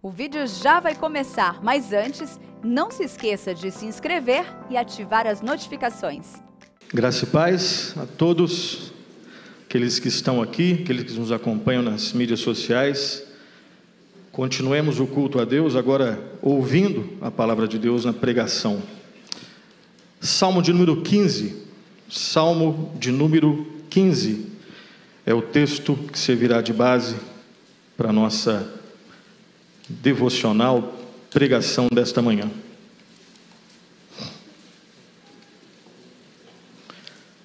O vídeo já vai começar, mas antes, não se esqueça de se inscrever e ativar as notificações. Graça e paz a todos, aqueles que estão aqui, aqueles que nos acompanham nas mídias sociais. Continuemos o culto a Deus, agora ouvindo a palavra de Deus na pregação. Salmo de número 15, Salmo de número 15, é o texto que servirá de base para a nossa devocional pregação desta manhã.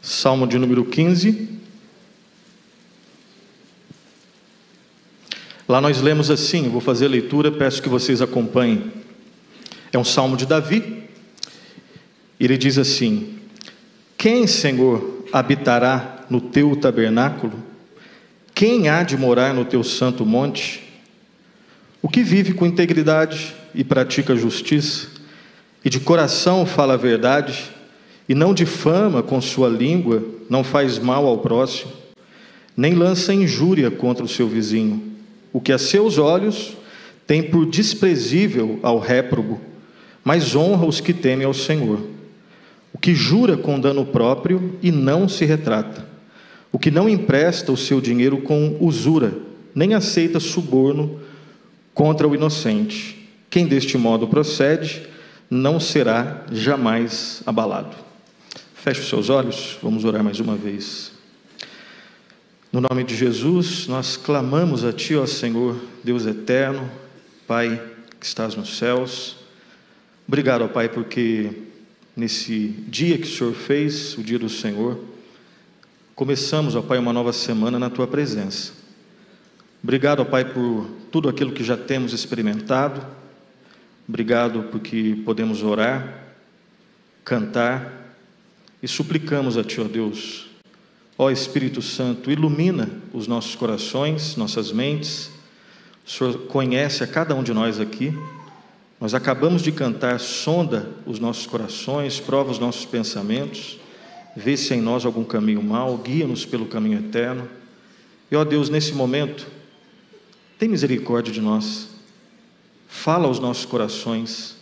Salmo de número 15. Lá nós lemos assim, eu vou fazer a leitura, peço que vocês acompanhem. É um salmo de Davi. Ele diz assim: Quem, Senhor, habitará no teu tabernáculo? Quem há de morar no teu santo monte? O que vive com integridade e pratica justiça, e de coração fala a verdade, e não difama com sua língua, não faz mal ao próximo, nem lança injúria contra o seu vizinho, o que a seus olhos tem por desprezível ao réprobo, mas honra os que temem ao Senhor. O que jura com dano próprio e não se retrata, o que não empresta o seu dinheiro com usura, nem aceita suborno contra o inocente. Quem deste modo procede, não será jamais abalado. Feche os seus olhos, vamos orar mais uma vez. No nome de Jesus, nós clamamos a Ti, ó Senhor, Deus eterno, Pai que estás nos céus. Obrigado, ó Pai, porque nesse dia que o Senhor fez, o dia do Senhor, começamos, ó Pai, uma nova semana na Tua presença. Obrigado, ó Pai, por tudo aquilo que já temos experimentado. Obrigado porque podemos orar, cantar e suplicamos a Ti, ó Deus. Ó Espírito Santo, ilumina os nossos corações, nossas mentes. O Senhor conhece a cada um de nós aqui. Nós acabamos de cantar, sonda os nossos corações, prova os nossos pensamentos, vê se há em nós algum caminho mau, guia-nos pelo caminho eterno. E, ó Deus, nesse momento, tem misericórdia de nós. Fala aos nossos corações,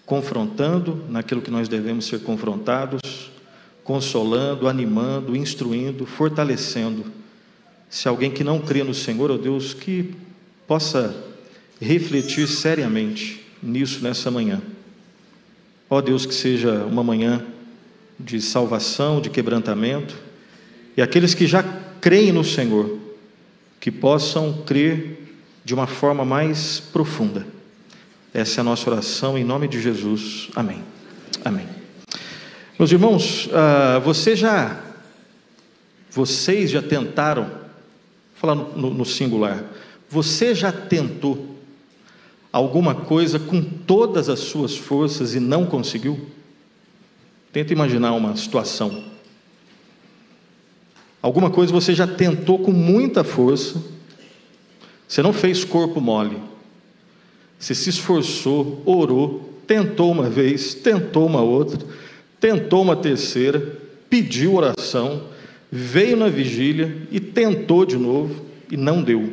confrontando naquilo que nós devemos ser confrontados, consolando, animando, instruindo, fortalecendo. Se alguém que não crê no Senhor, ó Deus, que possa refletir seriamente nisso nessa manhã. Ó Deus, que seja uma manhã de salvação, de quebrantamento, e aqueles que já creem no Senhor, que possam crer de uma forma mais profunda. Essa é a nossa oração em nome de Jesus. Amém. Amém. Meus irmãos, vocês já tentaram, vou falar no singular, você já tentou alguma coisa com todas as suas forças e não conseguiu? Tenta imaginar uma situação. Alguma coisa você já tentou com muita força, você não fez corpo mole, você se esforçou, orou, tentou uma vez, tentou uma outra, tentou uma terceira, pediu oração, veio na vigília e tentou de novo e não deu.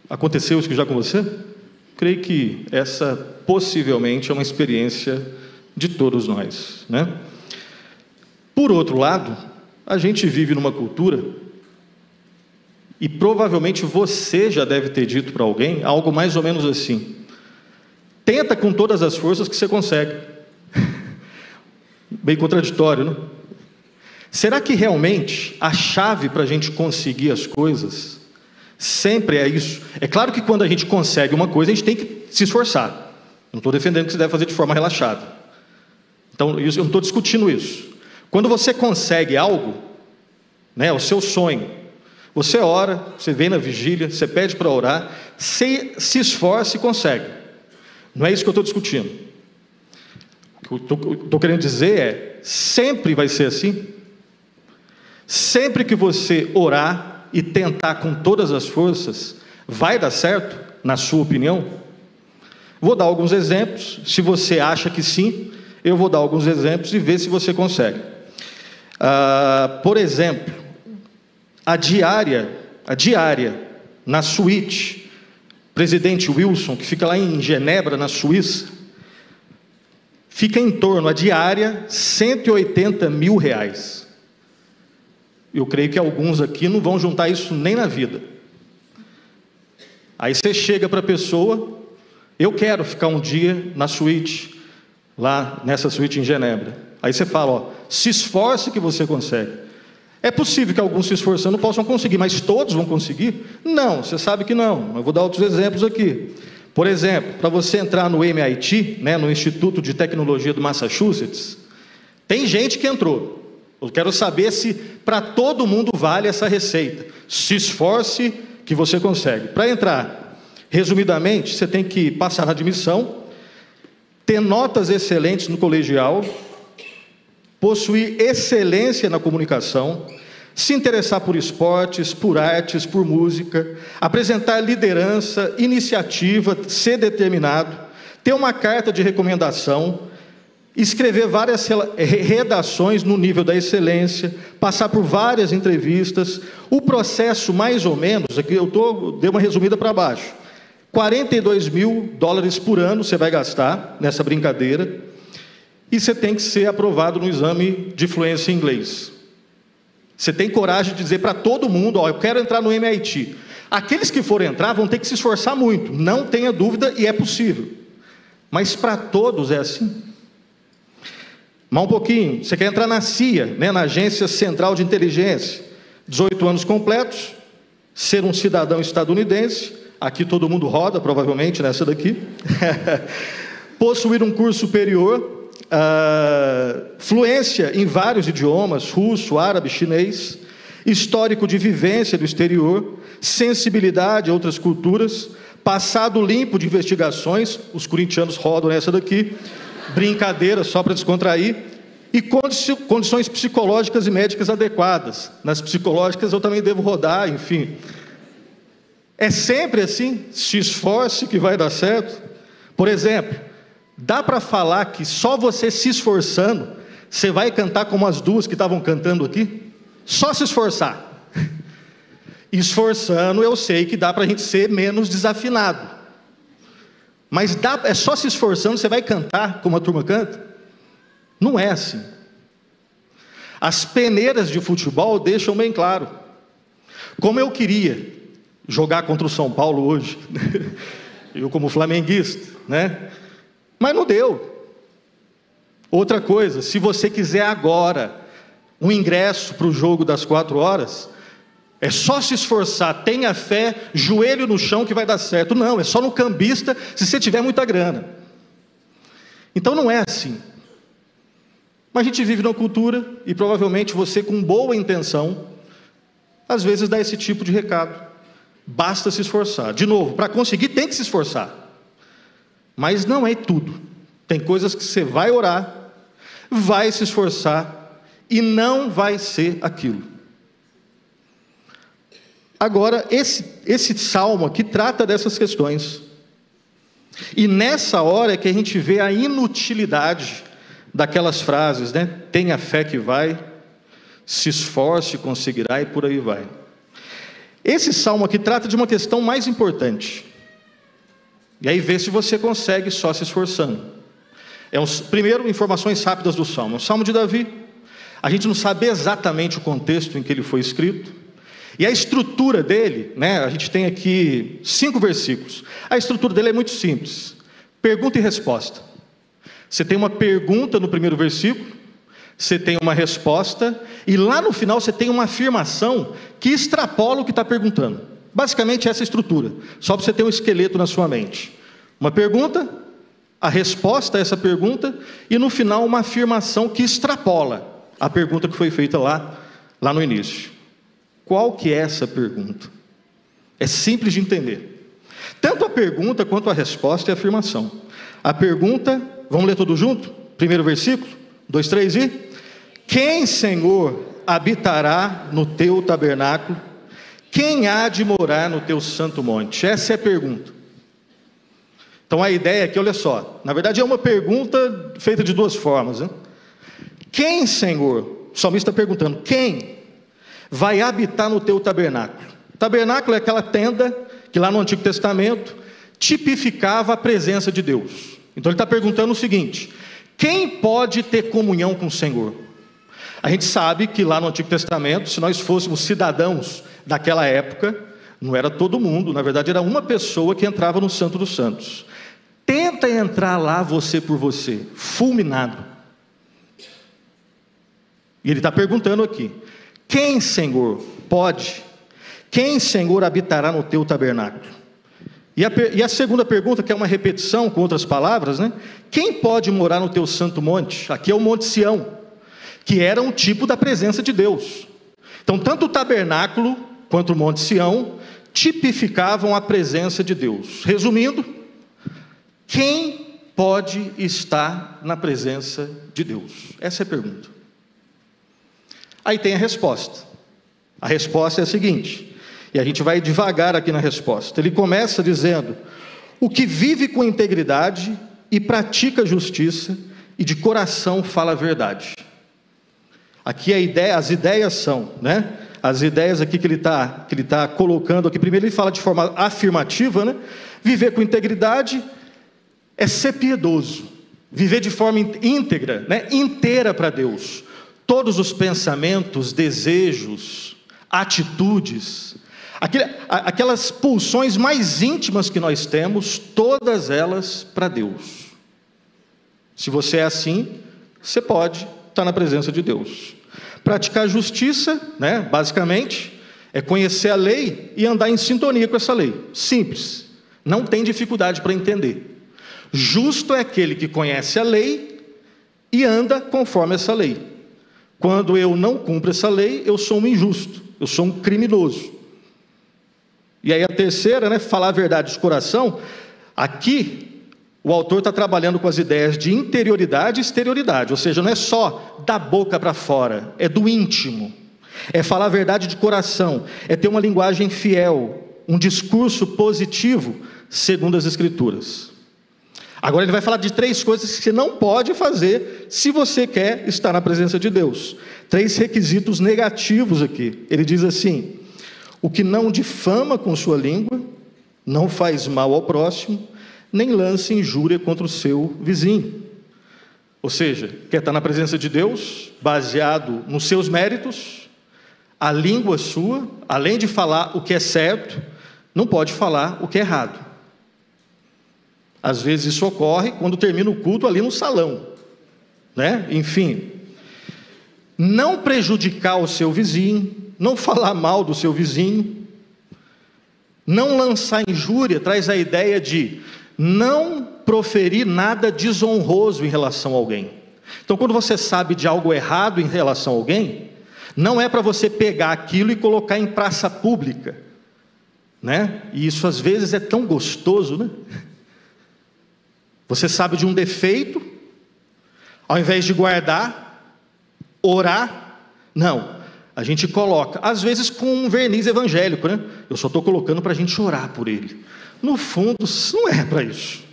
Aconteceu isso já com você? Creio que essa possivelmente é uma experiência de todos nós, né? Por outro lado, a gente vive numa cultura, e provavelmente você já deve ter dito para alguém algo mais ou menos assim: tenta com todas as forças que você consegue. Bem contraditório, não? Será que realmente a chave para a gente conseguir as coisas sempre é isso? É claro que quando a gente consegue uma coisa, a gente tem que se esforçar. Não estou defendendo que você deve fazer de forma relaxada. Então, eu não estou discutindo isso. Quando você consegue algo, né, o seu sonho, você ora, você vem na vigília, você pede para orar, você se esforça e consegue. Não é isso que eu estou discutindo. O que eu estou querendo dizer é, sempre vai ser assim? Sempre que você orar e tentar com todas as forças, vai dar certo, na sua opinião? Vou dar alguns exemplos. Se você acha que sim, eu vou dar alguns exemplos e ver se você consegue. Por exemplo, a diária a diária, na suíte Presidente Wilson, que fica lá em Genebra, na Suíça, fica em torno, a diária, R$180 mil. Eu creio que alguns aqui não vão juntar isso nem na vida. Aí você chega para a pessoa, eu quero ficar um dia na suíte, lá nessa suíte em Genebra. Aí você fala, ó, se esforce que você consegue. É possível que alguns se esforçando possam conseguir, mas todos vão conseguir? Não, você sabe que não. Eu vou dar outros exemplos aqui. Por exemplo, para você entrar no MIT, né, no Instituto de Tecnologia do Massachusetts, tem gente que entrou. Eu quero saber se para todo mundo vale essa receita. Se esforce que você consegue. Para entrar, resumidamente, você tem que passar na admissão, ter notas excelentes no colegial, possuir excelência na comunicação, se interessar por esportes, por artes, por música, apresentar liderança, iniciativa, ser determinado, ter uma carta de recomendação, escrever várias redações no nível da excelência, passar por várias entrevistas. O processo, mais ou menos, aqui eu dei uma resumida para baixo, $42 mil por ano você vai gastar nessa brincadeira, e você tem que ser aprovado no exame de fluência em inglês. Você tem coragem de dizer para todo mundo, ó, eu quero entrar no MIT. Aqueles que forem entrar vão ter que se esforçar muito, não tenha dúvida, e é possível. Mas para todos é assim. Mas um pouquinho, você quer entrar na CIA, né, na Agência Central de Inteligência, 18 anos completos, ser um cidadão estadunidense, aqui todo mundo roda, provavelmente, nessa daqui, possuir um curso superior, fluência em vários idiomas, russo, árabe, chinês, histórico de vivência do exterior, sensibilidade a outras culturas, passado limpo de investigações, os corintianos rodam nessa daqui, brincadeira só para descontrair, e condições psicológicas e médicas adequadas. Nas psicológicas eu também devo rodar, enfim. É sempre assim, se esforce que vai dar certo. Por exemplo, dá para falar que só você se esforçando, você vai cantar como as duas que estavam cantando aqui? Só se esforçar. Esforçando, eu sei que dá para a gente ser menos desafinado. Mas é só se esforçando, você vai cantar como a turma canta? Não é assim. As peneiras de futebol deixam bem claro. Como eu queria jogar contra o São Paulo hoje, eu como flamenguista, né? Mas não deu. Outra coisa, se você quiser agora um ingresso para o jogo das 4 horas, é só se esforçar, tenha fé, joelho no chão que vai dar certo. Não, é só no cambista se você tiver muita grana. Então não é assim. Mas a gente vive numa cultura, e provavelmente você com boa intenção, às vezes dá esse tipo de recado. Basta se esforçar. De novo, para conseguir tem que se esforçar. Mas não é tudo. Tem coisas que você vai orar, vai se esforçar, e não vai ser aquilo. Agora, esse salmo aqui trata dessas questões. E nessa hora é que a gente vê a inutilidade daquelas frases, né? Tenha fé que vai, se esforce, conseguirá, e por aí vai. Esse salmo aqui trata de uma questão mais importante. E aí vê se você consegue só se esforçando. Primeiro, informações rápidas do salmo. O salmo de Davi. A gente não sabe exatamente o contexto em que ele foi escrito. E a estrutura dele, né, a gente tem aqui 5 versículos. A estrutura dele é muito simples. Pergunta e resposta. Você tem uma pergunta no primeiro versículo, você tem uma resposta, e lá no final você tem uma afirmação que extrapola o que está perguntando. Basicamente essa estrutura, só para você ter um esqueleto na sua mente. Uma pergunta, a resposta a essa pergunta, e no final uma afirmação que extrapola a pergunta que foi feita lá no início. Qual que é essa pergunta? É simples de entender. Tanto a pergunta quanto a resposta e a afirmação. A pergunta, vamos ler tudo junto? Primeiro versículo, 2, 3 e... Quem, Senhor, habitará no teu tabernáculo? Quem há de morar no teu santo monte? Essa é a pergunta. Então a ideia aqui, olha só, na verdade é uma pergunta feita de 2 formas, né? Quem, Senhor, o salmista está perguntando, quem vai habitar no teu tabernáculo? Tabernáculo é aquela tenda que lá no Antigo Testamento tipificava a presença de Deus. Então ele está perguntando o seguinte: quem pode ter comunhão com o Senhor? A gente sabe que lá no Antigo Testamento, se nós fôssemos cidadãos daquela época, não era todo mundo, na verdade era uma pessoa que entrava no Santo dos Santos. Tenta entrar lá você por você, fulminado. E ele está perguntando aqui: quem, Senhor, pode? Quem, Senhor, habitará no teu tabernáculo? E a segunda pergunta, que é uma repetição com outras palavras, né? Quem pode morar no teu santo monte? Aqui é o Monte Sião, que era um tipo da presença de Deus. Então, tanto o tabernáculo quanto o Monte Sião tipificavam a presença de Deus. Resumindo, quem pode estar na presença de Deus? Essa é a pergunta. Aí tem a resposta. A resposta é a seguinte, e a gente vai devagar aqui na resposta. Ele começa dizendo: o que vive com integridade e pratica justiça e de coração fala a verdade. Aqui as ideias são, né? As ideias aqui que ele tá colocando aqui. Primeiro ele fala de forma afirmativa, né? Viver com integridade é ser piedoso, viver de forma íntegra, né? Inteira para Deus. Todos os pensamentos, desejos, atitudes, aquelas pulsões mais íntimas que nós temos, todas elas para Deus. Se você é assim, você pode estar na presença de Deus. Praticar justiça, né, basicamente, é conhecer a lei e andar em sintonia com essa lei. Simples, não tem dificuldade para entender. Justo é aquele que conhece a lei e anda conforme essa lei. Quando eu não cumpro essa lei, eu sou um injusto, eu sou um criminoso. E aí a terceira, né, falar a verdade de coração. Aqui o autor está trabalhando com as ideias de interioridade e exterioridade, ou seja, não é só da boca para fora, é do íntimo, é falar a verdade de coração, é ter uma linguagem fiel, um discurso positivo, segundo as Escrituras. Agora ele vai falar de 3 coisas que você não pode fazer se você quer estar na presença de Deus. 3 requisitos negativos aqui. Ele diz assim: o que não difama com sua língua, não faz mal ao próximo, nem lance injúria contra o seu vizinho. Ou seja, quer estar na presença de Deus, baseado nos seus méritos, a língua sua, além de falar o que é certo, não pode falar o que é errado. Às vezes isso ocorre quando termina o culto ali no salão, né? Enfim, não prejudicar o seu vizinho, não falar mal do seu vizinho, não lançar injúria, traz a ideia de não proferir nada desonroso em relação a alguém. Então, quando você sabe de algo errado em relação a alguém, não é para você pegar aquilo e colocar em praça pública, né? E isso às vezes é tão gostoso, né? Você sabe de um defeito, ao invés de guardar, orar, não, a gente coloca, às vezes com um verniz evangélico, né? Eu só estou colocando para a gente orar por ele. No fundo, não é para isso.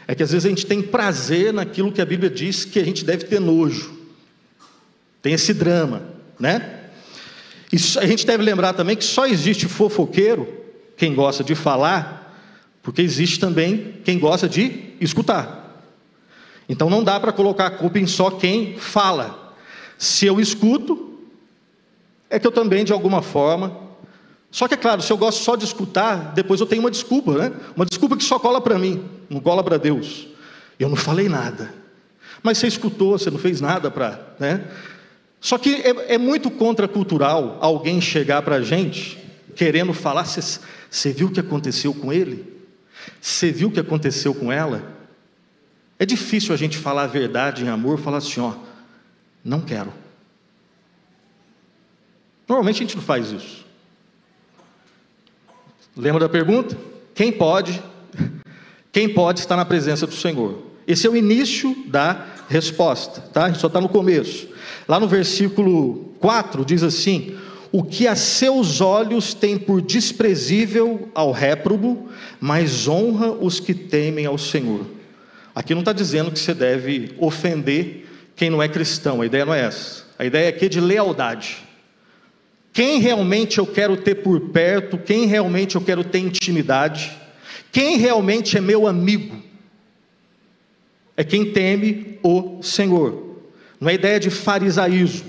É que às vezes a gente tem prazer naquilo que a Bíblia diz que a gente deve ter nojo. Tem esse drama, né? E a gente deve lembrar também que só existe fofoqueiro, quem gosta de falar, porque existe também quem gosta de escutar. Então não dá para colocar a culpa em só quem fala. Se eu escuto, é que eu também de alguma forma... Só que é claro, se eu gosto só de escutar, depois eu tenho uma desculpa, né? Uma desculpa que só cola para mim, não cola para Deus. Eu não falei nada. Mas você escutou, você não fez nada para... né? Só que é muito contracultural alguém chegar para a gente querendo falar: você viu o que aconteceu com ele? Você viu o que aconteceu com ela? É difícil a gente falar a verdade em amor, falar assim: ó, não quero. Normalmente a gente não faz isso. Lembra da pergunta? Quem pode estar na presença do Senhor? Esse é o início da resposta, tá? A gente só está no começo. Lá no versículo 4 diz assim: o que a seus olhos tem por desprezível ao réprobo, mas honra os que temem ao Senhor. Aqui não está dizendo que você deve ofender quem não é cristão, a ideia não é essa. A ideia aqui é de lealdade. quem realmente eu quero ter por perto, quem realmente eu quero ter intimidade, quem realmente é meu amigo, é quem teme o Senhor. Não é ideia de farisaísmo,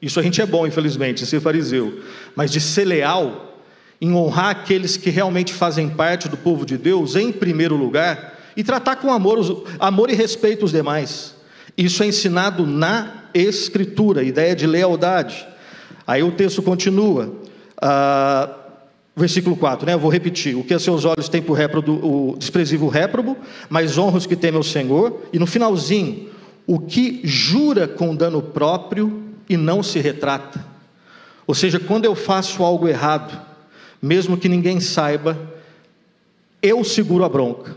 isso a gente é bom, infelizmente, de ser fariseu, mas de ser leal, em honrar aqueles que realmente fazem parte do povo de Deus, em primeiro lugar, e tratar com amor e respeito os demais. Isso é ensinado na Escritura, ideia de lealdade. Aí o texto continua, versículo 4, né? Eu vou repetir: o que a seus olhos têm por réprobo, o desprezível réprobo, mas honra os que temem ao Senhor. E no finalzinho, o que jura com dano próprio e não se retrata. Ou seja, quando eu faço algo errado, mesmo que ninguém saiba, eu seguro a bronca.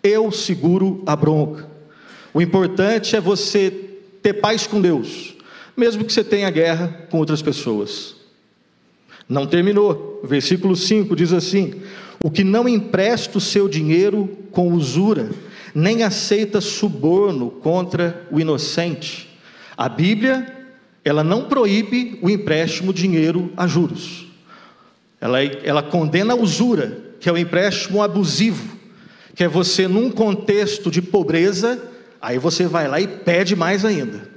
Eu seguro a bronca. O importante é você ter paz com Deus, mesmo que você tenha guerra com outras pessoas. Não terminou. Versículo 5 diz assim: o que não empresta o seu dinheiro com usura, nem aceita suborno contra o inocente. A Bíblia, ela não proíbe o empréstimo de dinheiro a juros. Ela condena a usura, que é o empréstimo abusivo, que é você, num contexto de pobreza, aí você vai lá e pede mais ainda.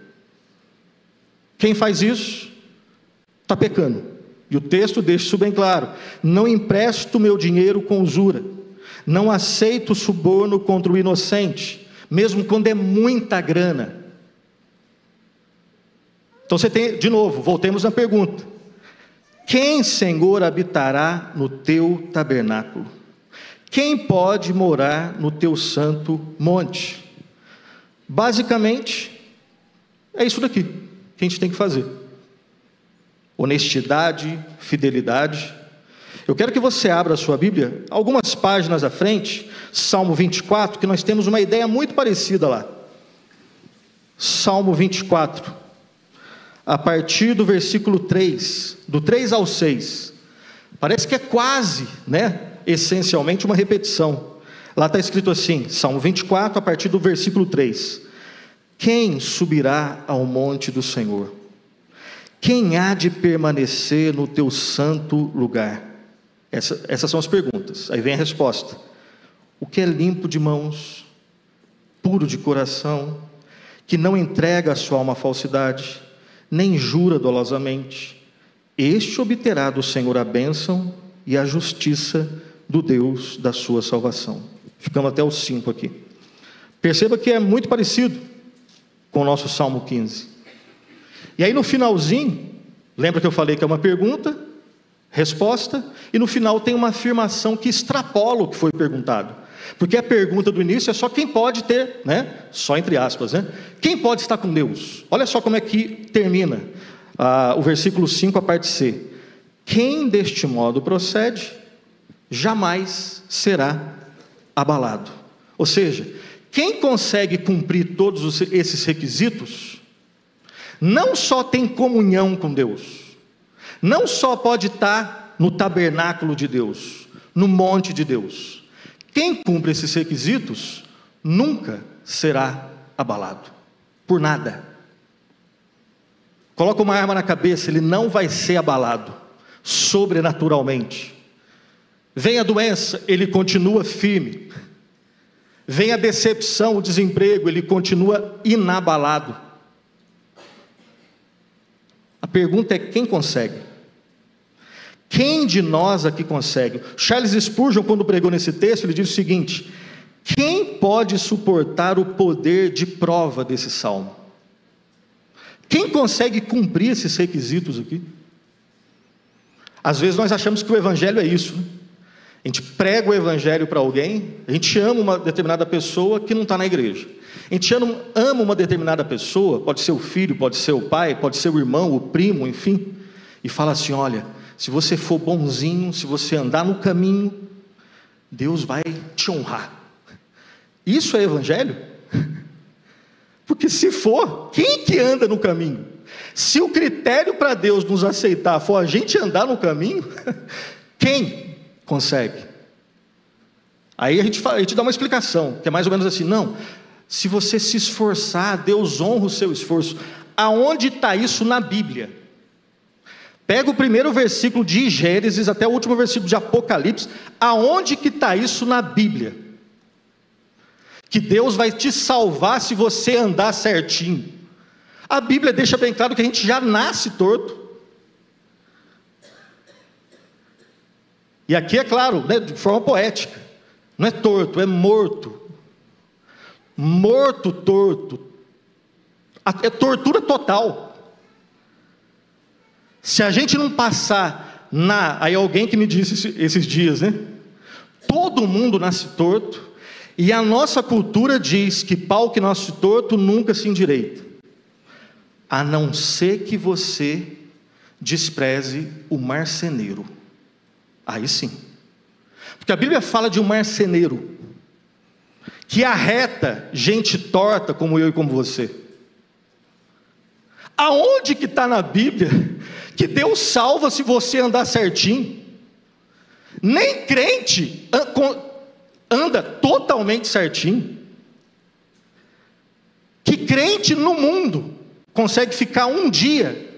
Quem faz isso está pecando. E o texto deixa isso bem claro: não empresto meu dinheiro com usura, não aceito suborno contra o inocente, mesmo quando é muita grana. Então você tem, de novo, voltemos à pergunta: quem, Senhor, habitará no teu tabernáculo? Quem pode morar no teu santo monte? Basicamente, é isso daqui que a gente tem que fazer: honestidade, fidelidade. Eu quero que você abra a sua Bíblia, algumas páginas à frente, Salmo 24, que nós temos uma ideia muito parecida lá. Salmo 24, a partir do versículo 3, do 3 ao 6. Parece que é quase, essencialmente uma repetição. Lá está escrito assim, Salmo 24, a partir do versículo 3: quem subirá ao monte do Senhor? Quem há de permanecer no teu santo lugar? Essas são as perguntas. Aí vem a resposta: o que é limpo de mãos, puro de coração, que não entrega a sua alma à falsidade, nem jura dolosamente, este obterá do Senhor a bênção e a justiça do Deus da sua salvação. Ficamos até o 5 aqui. Perceba que é muito parecido com o nosso Salmo 15. E aí no finalzinho, lembra que eu falei que é uma pergunta, resposta, e no final tem uma afirmação que extrapola o que foi perguntado. Porque a pergunta do início é só quem pode ter, só entre aspas, quem pode estar com Deus? Olha só como é que termina o versículo 5, a parte C: quem deste modo procede, jamais será abalado. Ou seja, quem consegue cumprir todos esses requisitos, não só tem comunhão com Deus, não só pode estar no tabernáculo de Deus, no monte de Deus. Quem cumpre esses requisitos nunca será abalado, por nada. Coloca uma arma na cabeça, ele não vai ser abalado, sobrenaturalmente. Vem a doença, ele continua firme. Vem a decepção, o desemprego, ele continua inabalado. A pergunta é: quem consegue? Quem de nós aqui consegue? Charles Spurgeon, quando pregou nesse texto, ele diz o seguinte: quem pode suportar o poder de prova desse salmo? Quem consegue cumprir esses requisitos aqui? Às vezes nós achamos que o evangelho é isso, A gente prega o evangelho para alguém, a gente ama uma determinada pessoa que não está na igreja. A gente ama uma determinada pessoa, pode ser o filho, pode ser o pai, pode ser o irmão, o primo, enfim, e fala assim: olha, se você for bonzinho, se você andar no caminho, Deus vai te honrar. Isso é evangelho? Porque se for, quem que anda no caminho? Se o critério para Deus nos aceitar for a gente andar no caminho, quem consegue? Aí a gente dá uma explicação, que é mais ou menos assim: não, se você se esforçar, Deus honra o seu esforço. Aonde está isso na Bíblia? Pega o primeiro versículo de Gênesis até o último versículo de Apocalipse. Aonde que está isso na Bíblia? Que Deus vai te salvar se você andar certinho. A Bíblia deixa bem claro que a gente já nasce torto. E aqui é claro, né, de forma poética. Não é torto, é morto. Morto, torto. É tortura total. Se a gente não passar aí alguém que me disse esses dias, né? Todo mundo nasce torto, e a nossa cultura diz que pau que nasce torto nunca se endireita, a não ser que você despreze o marceneiro. Aí sim. Porque a Bíblia fala de um marceneiro que arreta gente torta como eu e como você. Aonde que está na Bíblia que Deus salva se você andar certinho? Nem crente anda totalmente certinho. Que crente no mundo consegue ficar um dia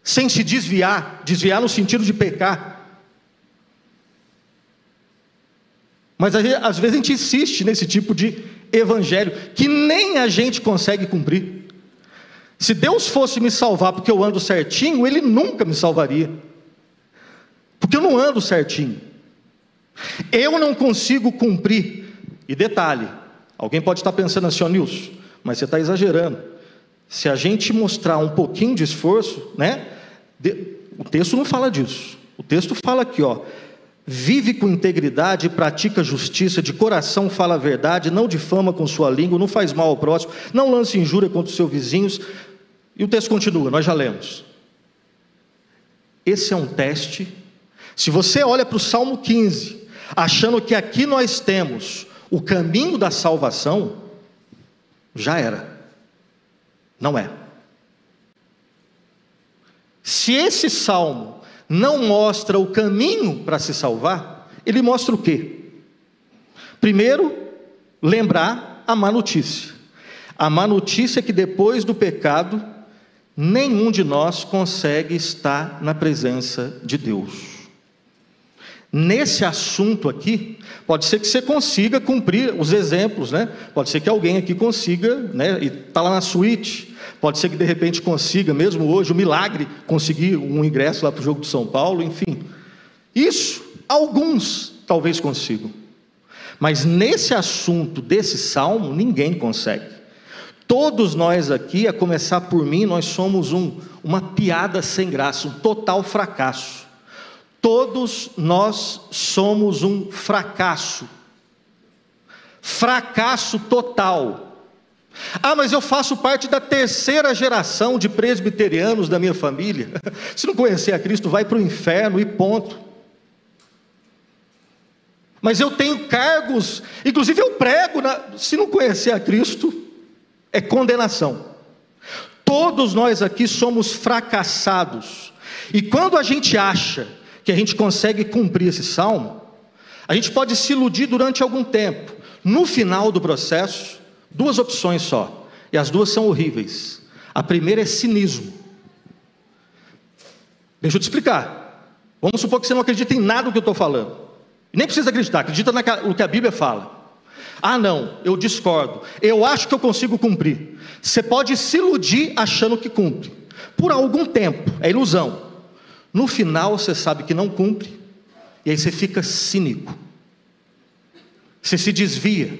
sem se desviar no sentido de pecar? Mas às vezes a gente insiste nesse tipo de evangelho que nem a gente consegue cumprir. Se Deus fosse me salvar porque eu ando certinho, Ele nunca me salvaria, porque eu não ando certinho. Eu não consigo cumprir. E detalhe, alguém pode estar pensando assim: ó, Nilson, mas você está exagerando. Se a gente mostrar um pouquinho de esforço, né? O texto não fala disso. O texto fala aqui, ó: vive com integridade, pratica justiça, de coração fala a verdade, não difama com sua língua, não faz mal ao próximo, não lance injúria contra os seus vizinhos. E o texto continua, nós já lemos. Esse é um teste. Se você olha para o Salmo 15, achando que aqui nós temos o caminho da salvação, já era. Não é. Se esse salmo não mostra o caminho para se salvar, ele mostra o quê? Primeiro, lembrar a má notícia. A má notícia é que depois do pecado, nenhum de nós consegue estar na presença de Deus. Nesse assunto aqui, pode ser que você consiga cumprir os exemplos, né? Pode ser que alguém aqui consiga, né? E está lá na suíte. Pode ser que de repente consiga, mesmo hoje, um milagre, conseguir um ingresso lá para o jogo de São Paulo, enfim. Isso, alguns talvez consigam. Mas nesse assunto desse salmo, ninguém consegue. Todos nós aqui, a começar por mim, nós somos uma piada sem graça, um total fracasso. Todos nós somos um fracasso. Fracasso total. Ah, mas eu faço parte da terceira geração de presbiterianos da minha família. Se não conhecer a Cristo, vai para o inferno e ponto. Mas eu tenho cargos, inclusive eu prego, se não conhecer a Cristo, é condenação. Todos nós aqui somos fracassados. E quando a gente acha que a gente consegue cumprir esse salmo, a gente pode se iludir durante algum tempo. No final do processo, duas opções só, e as duas são horríveis. A primeira é cinismo. Deixa eu te explicar. Vamos supor que você não acredita em nada do que eu estou falando. Nem precisa acreditar, acredita no que a Bíblia fala. Ah não, eu discordo, eu acho que eu consigo cumprir. Você pode se iludir achando que cumpre, por algum tempo, é ilusão. No final você sabe que não cumpre, e aí você fica cínico, você se desvia.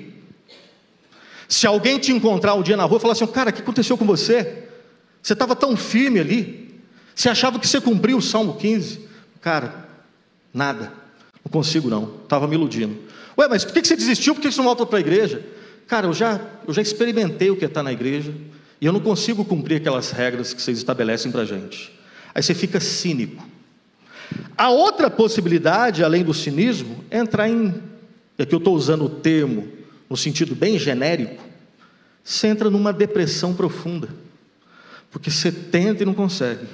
Se alguém te encontrar um dia na rua e falar assim: cara, o que aconteceu com você? Você estava tão firme ali, você achava que você cumpriu o Salmo 15. Cara, nada, não consigo não, estava me iludindo. Ué, mas por que você desistiu? Por que você não volta para a igreja? Cara, eu já experimentei o que é estar na igreja, e eu não consigo cumprir aquelas regras que vocês estabelecem para a gente. Aí você fica cínico. A outra possibilidade, além do cinismo, é entrar e aqui eu estou usando o termo no sentido bem genérico, você entra numa depressão profunda, porque você tenta e não consegue,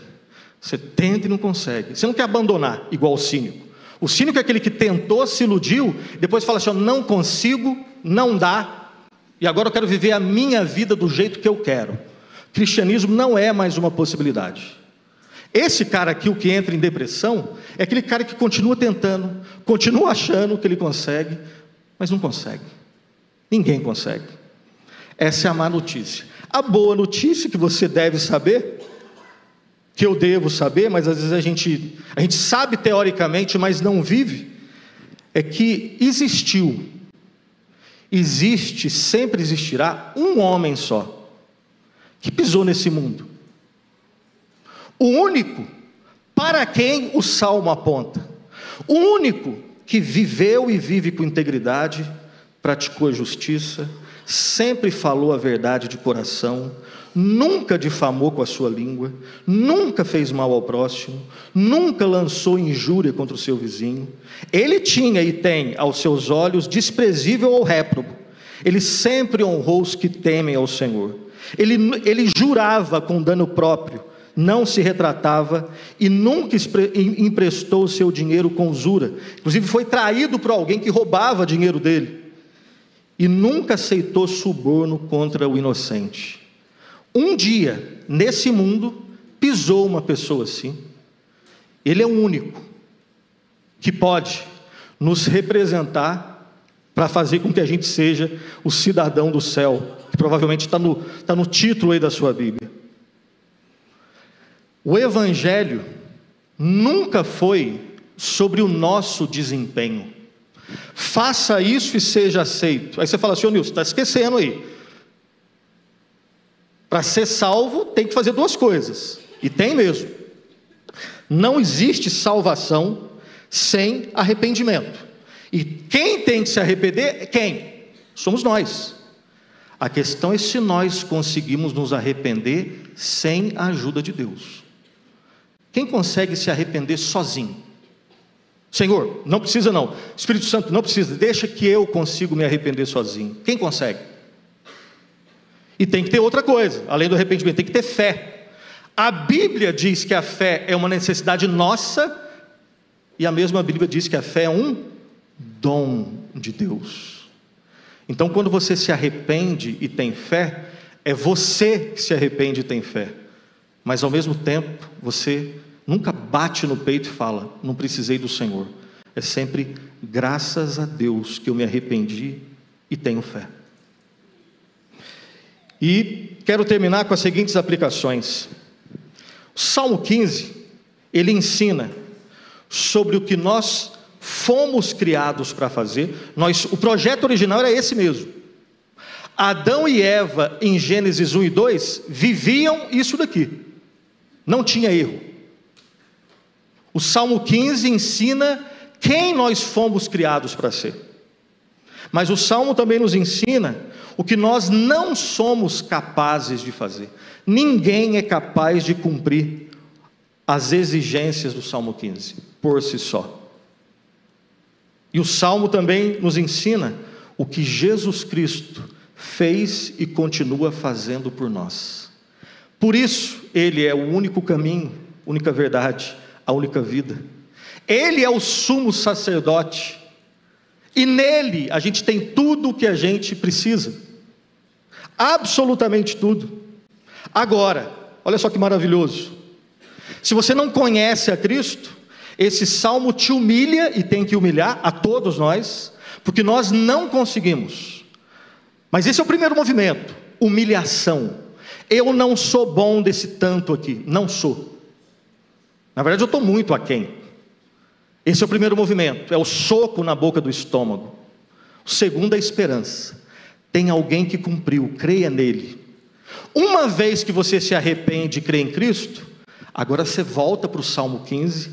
você tenta e não consegue, você não quer abandonar, igual o cínico. O cínico é aquele que tentou, se iludiu, depois fala assim: não consigo, não dá, e agora eu quero viver a minha vida do jeito que eu quero. Cristianismo não é mais uma possibilidade. Esse cara aqui, o que entra em depressão, é aquele cara que continua tentando, continua achando que ele consegue, mas não consegue. Ninguém consegue. Essa é a má notícia. A boa notícia que você deve saber, que eu devo saber, mas às vezes a gente sabe teoricamente, mas não vive, é que existe, sempre existirá um homem só, que pisou nesse mundo. O único para quem o Salmo aponta. O único que viveu e vive com integridade, praticou a justiça, sempre falou a verdade de coração, nunca difamou com a sua língua, nunca fez mal ao próximo, nunca lançou injúria contra o seu vizinho. Ele tinha e tem aos seus olhos desprezível ou réprobo. Ele sempre honrou os que temem ao Senhor. Ele jurava com dano próprio, não se retratava e nunca emprestou o seu dinheiro com usura. Inclusive foi traído por alguém que roubava dinheiro dele. E nunca aceitou suborno contra o inocente. Um dia, nesse mundo, pisou uma pessoa assim. Ele é o único que pode nos representar para fazer com que a gente seja o cidadão do céu, que provavelmente está no título aí da sua Bíblia. O Evangelho nunca foi sobre o nosso desempenho. Faça isso e seja aceito. Aí você fala assim, ô Nilson, está esquecendo aí. Para ser salvo tem que fazer duas coisas. E tem mesmo. Não existe salvação sem arrependimento. E quem tem que se arrepender? Quem? Somos nós. A questão é se nós conseguimos nos arrepender sem a ajuda de Deus. Quem consegue se arrepender sozinho? Senhor, não precisa não. Espírito Santo, não precisa. Deixa que eu consigo me arrepender sozinho. Quem consegue? E tem que ter outra coisa, além do arrependimento, tem que ter fé. A Bíblia diz que a fé é uma necessidade nossa, e a mesma Bíblia diz que a fé é um dom de Deus. Então, quando você se arrepende e tem fé, é você que se arrepende e tem fé. Mas ao mesmo tempo, você nunca bate no peito e fala, não precisei do Senhor. É sempre, graças a Deus que eu me arrependi e tenho fé. E quero terminar com as seguintes aplicações. O Salmo 15, ele ensina sobre o que nós fomos criados para fazer. O projeto original era esse mesmo. Adão e Eva, em Gênesis 1 e 2, viviam isso daqui. Não tinha erro. O Salmo 15 ensina quem nós fomos criados para ser. Mas o Salmo também nos ensina o que nós não somos capazes de fazer. Ninguém é capaz de cumprir as exigências do Salmo 15, por si só. E o Salmo também nos ensina o que Jesus Cristo fez e continua fazendo por nós. Por isso, Ele é o único caminho, única verdade, a única vida. Ele é o sumo sacerdote, e nele a gente tem tudo o que a gente precisa, absolutamente tudo. Agora, olha só que maravilhoso, se você não conhece a Cristo, esse salmo te humilha, e tem que humilhar a todos nós, porque nós não conseguimos. Mas esse é o primeiro movimento, humilhação. Eu não sou bom desse tanto aqui, não sou. Na verdade eu estou muito aquém. Esse é o primeiro movimento, é o soco na boca do estômago. O segundo é a esperança. Tem alguém que cumpriu, creia nele. Uma vez que você se arrepende e crê em Cristo, agora você volta para o Salmo 15,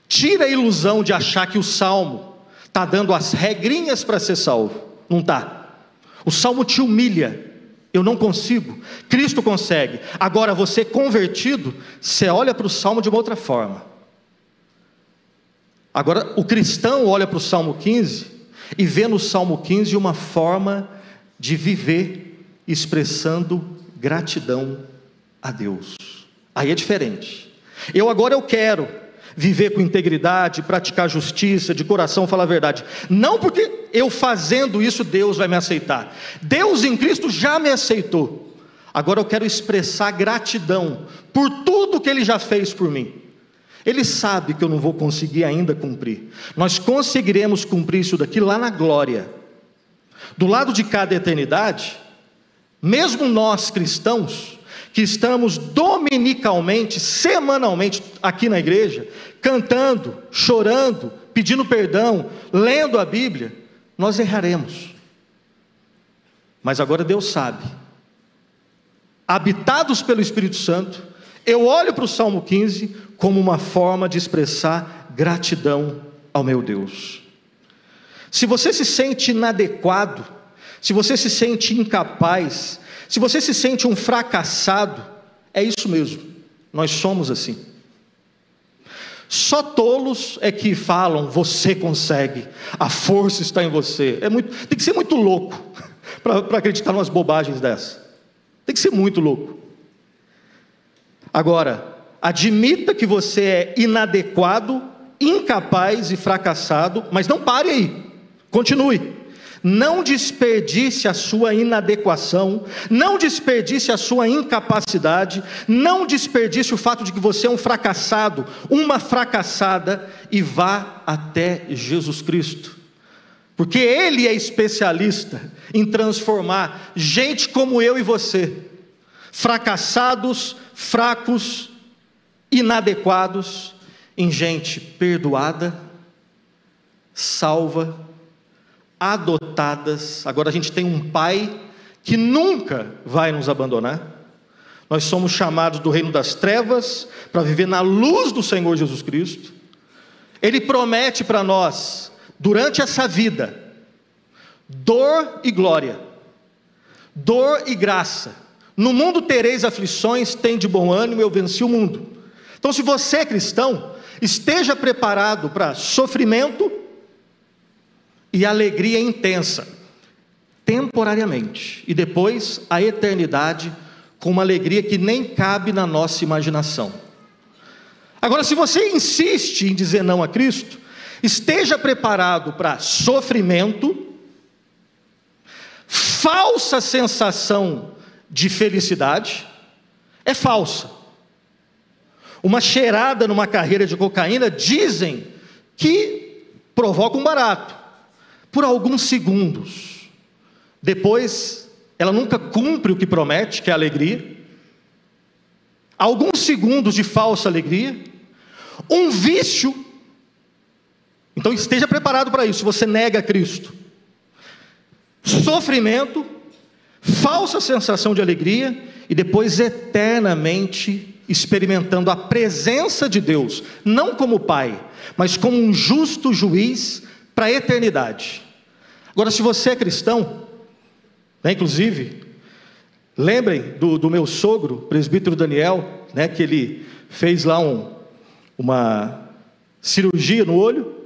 tira a ilusão de achar que o Salmo está dando as regrinhas para ser salvo. Não está. O Salmo te humilha. Eu não consigo, Cristo consegue. Agora você convertido, você olha para o Salmo de uma outra forma. Agora o cristão olha para o Salmo 15 e vê no Salmo 15 uma forma de viver expressando gratidão a Deus. Aí é diferente. Eu quero viver com integridade, praticar justiça, de coração falar a verdade. Não porque eu fazendo isso Deus vai me aceitar. Deus em Cristo já me aceitou. Agora eu quero expressar gratidão por tudo que Ele já fez por mim. Ele sabe que eu não vou conseguir ainda cumprir. Nós conseguiremos cumprir isso daqui lá na glória. Do lado de cada eternidade, mesmo nós cristãos, que estamos dominicalmente, semanalmente aqui na igreja, cantando, chorando, pedindo perdão, lendo a Bíblia, nós erraremos. Mas agora Deus sabe. Habitados pelo Espírito Santo, eu olho para o Salmo 15 como uma forma de expressar gratidão ao meu Deus. Se você se sente inadequado, se você se sente incapaz, se você se sente um fracassado, é isso mesmo, nós somos assim. Só tolos é que falam, você consegue, a força está em você. Tem que ser muito louco para acreditar em umas bobagens dessas. Tem que ser muito louco. Agora, admita que você é inadequado, incapaz e fracassado, mas não pare aí, continue. Não desperdice a sua inadequação, não desperdice a sua incapacidade, não desperdice o fato de que você é um fracassado, uma fracassada, e vá até Jesus Cristo, porque Ele é especialista em transformar gente como eu e você, fracassados, fracos, inadequados, em gente perdoada, salva, adotadas. Agora a gente tem um Pai que nunca vai nos abandonar. Nós somos chamados do reino das trevas para viver na luz do Senhor Jesus Cristo. Ele promete para nós, durante essa vida, dor e glória, dor e graça. No mundo tereis aflições, tem de bom ânimo, eu venci o mundo. Então, se você é cristão, esteja preparado para sofrimento e alegria intensa, temporariamente, e depois a eternidade, com uma alegria que nem cabe na nossa imaginação. Agora, se você insiste em dizer não a Cristo, esteja preparado para sofrimento, falsa sensação de felicidade, é falsa. Uma cheirada numa carreira de cocaína, dizem que provoca um barato, por alguns segundos. Depois, ela nunca cumpre o que promete, que é a alegria. Alguns segundos de falsa alegria. Um vício. Então esteja preparado para isso, se você nega Cristo. Sofrimento, falsa sensação de alegria, e depois eternamente experimentando a presença de Deus, não como Pai, mas como um justo juiz para a eternidade. Agora, se você é cristão, né, inclusive, lembrem do meu sogro, presbítero Daniel, né, que ele fez lá uma cirurgia no olho,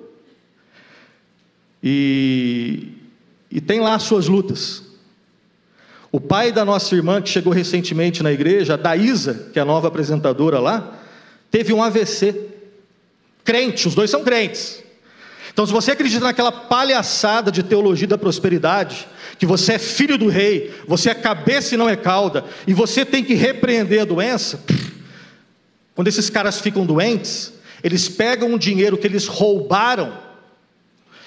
e tem lá as suas lutas. O pai da nossa irmã, que chegou recentemente na igreja, a Daísa, que é a nova apresentadora lá, teve um AVC. Crente, os dois são crentes. Então, se você acredita naquela palhaçada de teologia da prosperidade, que você é filho do rei, você é cabeça e não é cauda, e você tem que repreender a doença, quando esses caras ficam doentes, eles pegam o dinheiro que eles roubaram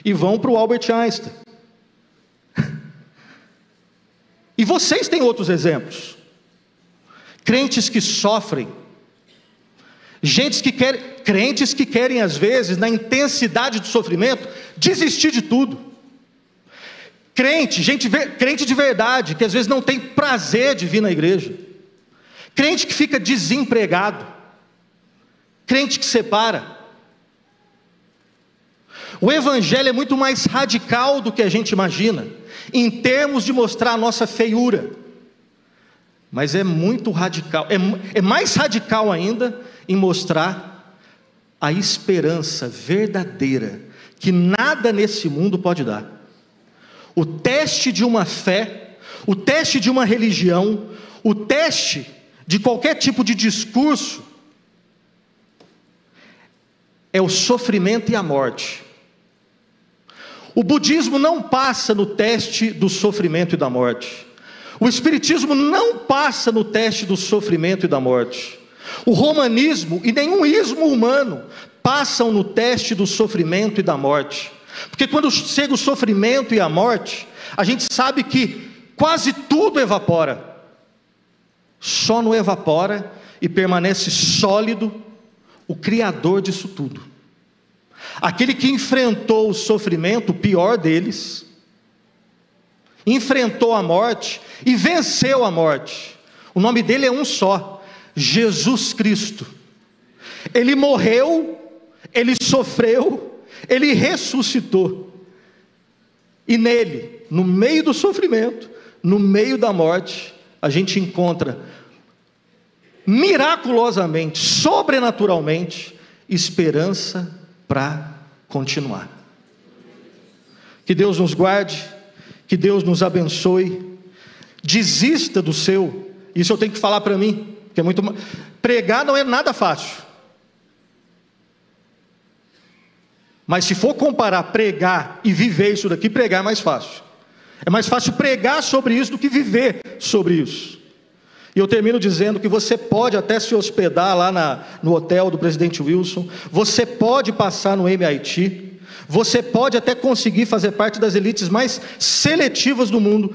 e vão para o Albert Einstein. E vocês têm outros exemplos. Crentes que sofrem, crentes que querem às vezes, na intensidade do sofrimento, desistir de tudo. Crente de verdade, que às vezes não tem prazer de vir na igreja. Crente que fica desempregado. Crente que separa. O evangelho é muito mais radical do que a gente imagina, em termos de mostrar a nossa feiura, mas é muito radical, é mais radical ainda em mostrar a esperança verdadeira, que nada nesse mundo pode dar. O teste de uma fé, o teste de uma religião, o teste de qualquer tipo de discurso, é o sofrimento e a morte. O budismo não passa no teste do sofrimento e da morte. O espiritismo não passa no teste do sofrimento e da morte. O romanismo e nenhum ismo humano passam no teste do sofrimento e da morte. Porque quando chega o sofrimento e a morte, a gente sabe que quase tudo evapora. Só não evapora e permanece sólido o Criador disso tudo. Aquele que enfrentou o sofrimento, o pior deles, enfrentou a morte e venceu a morte. O nome dele é um só: Jesus Cristo. Ele morreu, ele sofreu, ele ressuscitou. E nele, no meio do sofrimento, no meio da morte, a gente encontra miraculosamente, sobrenaturalmente, esperança para continuar. Que Deus nos guarde, que Deus nos abençoe. Desista do seu, isso eu tenho que falar para mim, que é muito, pregar não é nada fácil. Mas se for comparar pregar e viver isso daqui, pregar é mais fácil. É mais fácil pregar sobre isso do que viver sobre isso. E eu termino dizendo que você pode até se hospedar lá no hotel do presidente Wilson, você pode passar no MIT, você pode até conseguir fazer parte das elites mais seletivas do mundo,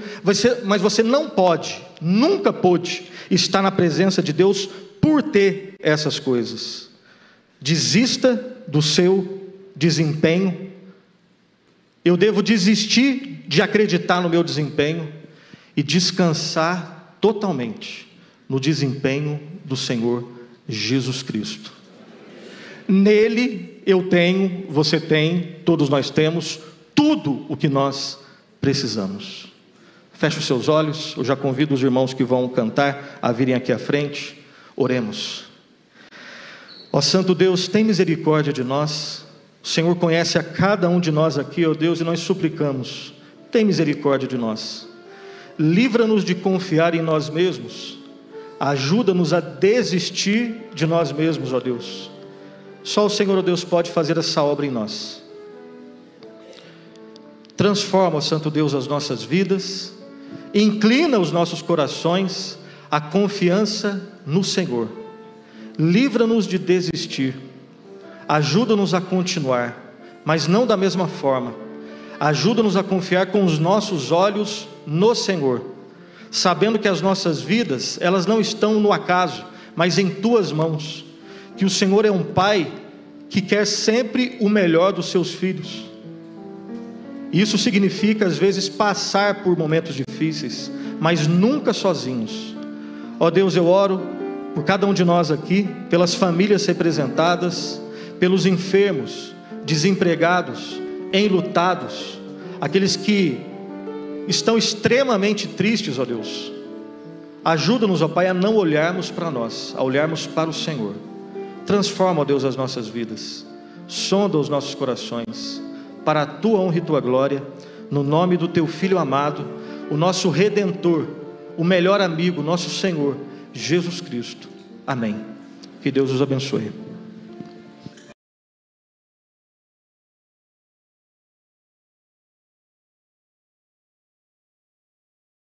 mas você não pode, nunca pôde estar na presença de Deus por ter essas coisas. Desista do seu desempenho. Eu devo desistir de acreditar no meu desempenho e descansar totalmente no desempenho do Senhor Jesus Cristo. Nele eu tenho, você tem, todos nós temos tudo o que nós precisamos. Feche os seus olhos, eu já convido os irmãos que vão cantar a virem aqui à frente. Oremos. Ó Santo Deus, tem misericórdia de nós. O Senhor conhece a cada um de nós aqui, ó Deus, e nós suplicamos, tem misericórdia de nós. Livra-nos de confiar em nós mesmos. Ajuda-nos a desistir de nós mesmos, ó Deus. Só o Senhor, ó Deus, pode fazer essa obra em nós. Transforma, ó Santo Deus, as nossas vidas. Inclina os nossos corações à confiança no Senhor. Livra-nos de desistir. Ajuda-nos a continuar, mas não da mesma forma. Ajuda-nos a confiar com os nossos olhos no Senhor, sabendo que as nossas vidas, elas não estão no acaso, mas em Tuas mãos. Que o Senhor é um Pai que quer sempre o melhor dos seus filhos. Isso significa, às vezes, passar por momentos difíceis, mas nunca sozinhos. Ó Deus, eu oro por cada um de nós aqui, pelas famílias representadas, pelos enfermos, desempregados, enlutados, aqueles que estão extremamente tristes, ó Deus. Ajuda-nos, ó Pai, a não olharmos para nós, a olharmos para o Senhor. Transforma, ó Deus, as nossas vidas, sonda os nossos corações, para a Tua honra e Tua glória, no nome do Teu Filho amado, o nosso Redentor, o melhor amigo, nosso Senhor, Jesus Cristo. Amém. Que Deus os abençoe.